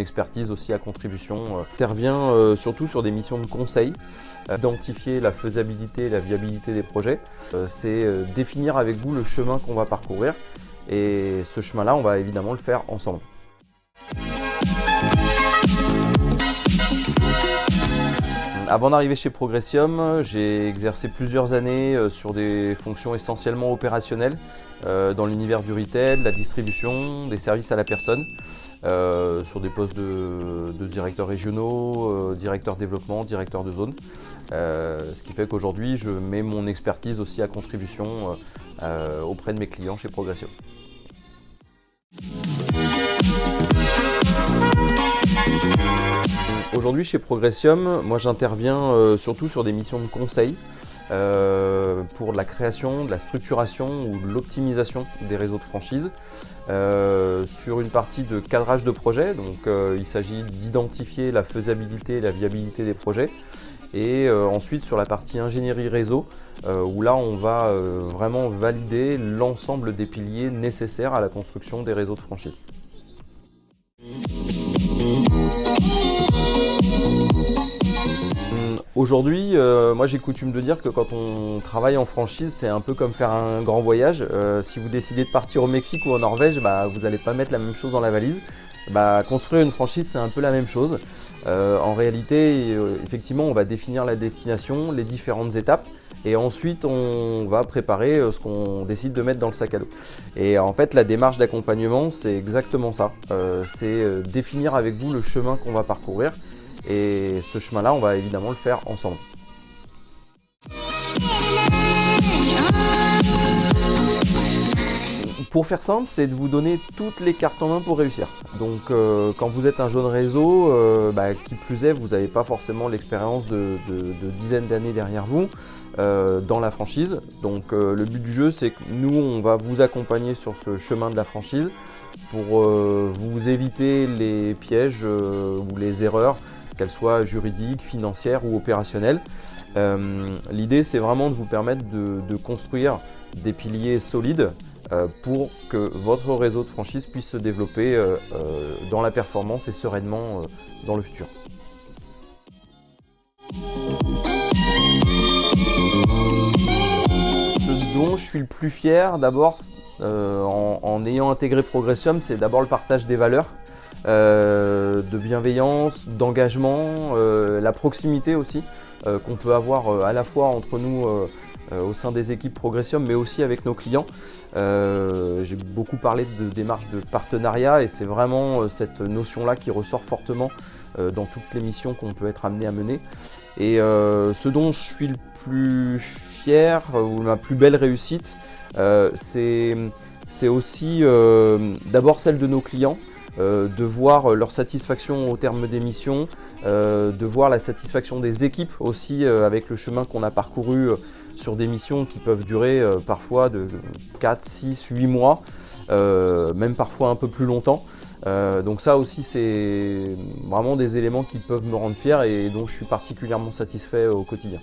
expertise aussi à contribution. J'interviens surtout sur des missions de conseil, identifier la faisabilité et la viabilité des projets. C'est définir avec vous le chemin qu'on va parcourir et ce chemin-là, on va évidemment le faire ensemble. Avant d'arriver chez Progressium, j'ai exercé plusieurs années sur des fonctions essentiellement opérationnelles dans l'univers du retail, la distribution, des services à la personne, sur des postes de directeurs régionaux, directeurs développement, directeurs de zone. Ce qui fait qu'aujourd'hui, je mets mon expertise aussi à contribution auprès de mes clients chez Progressium. Aujourd'hui chez Progressium, moi j'interviens surtout sur des missions de conseil pour la création, de la structuration ou de l'optimisation des réseaux de franchise. Sur une partie de cadrage de projet, donc il s'agit d'identifier la faisabilité et la viabilité des projets. Et ensuite sur la partie ingénierie réseau, où là on va vraiment valider l'ensemble des piliers nécessaires à la construction des réseaux de franchise. Aujourd'hui, moi j'ai coutume de dire que quand on travaille en franchise, c'est un peu comme faire un grand voyage. Si vous décidez de partir au Mexique ou en Norvège, vous n'allez pas mettre la même chose dans la valise. Construire une franchise, c'est un peu la même chose. En réalité, effectivement, on va définir la destination, les différentes étapes et ensuite on va préparer ce qu'on décide de mettre dans le sac à dos. Et en fait, la démarche d'accompagnement, c'est exactement ça. C'est définir avec vous le chemin qu'on va parcourir. Et ce chemin-là, on va évidemment le faire ensemble. Pour faire simple, c'est de vous donner toutes les cartes en main pour réussir. Donc quand vous êtes un jeune réseau, qui plus est, vous n'avez pas forcément l'expérience de dizaines d'années derrière vous dans la franchise. Donc le but du jeu, c'est que nous, on va vous accompagner sur ce chemin de la franchise pour vous éviter les pièges ou les erreurs, qu'elles soient juridiques, financières ou opérationnelles. L'idée, c'est vraiment de vous permettre de construire des piliers solides pour que votre réseau de franchise puisse se développer dans la performance et sereinement dans le futur. Ce dont je suis le plus fier d'abord en ayant intégré Progressium, c'est d'abord le partage des valeurs, de bienveillance, d'engagement, la proximité aussi qu'on peut avoir à la fois entre nous au sein des équipes Progressium mais aussi avec nos clients. J'ai beaucoup parlé de démarche de partenariat et c'est vraiment cette notion-là qui ressort fortement dans toutes les missions qu'on peut être amené à mener. Et ce dont je suis le plus fier ou ma plus belle réussite, c'est aussi d'abord celle de nos clients. De voir leur satisfaction au terme des missions, de voir la satisfaction des équipes aussi avec le chemin qu'on a parcouru sur des missions qui peuvent durer parfois de 4, 6, 8 mois, même parfois un peu plus longtemps. Donc ça aussi c'est vraiment des éléments qui peuvent me rendre fier et dont je suis particulièrement satisfait au quotidien.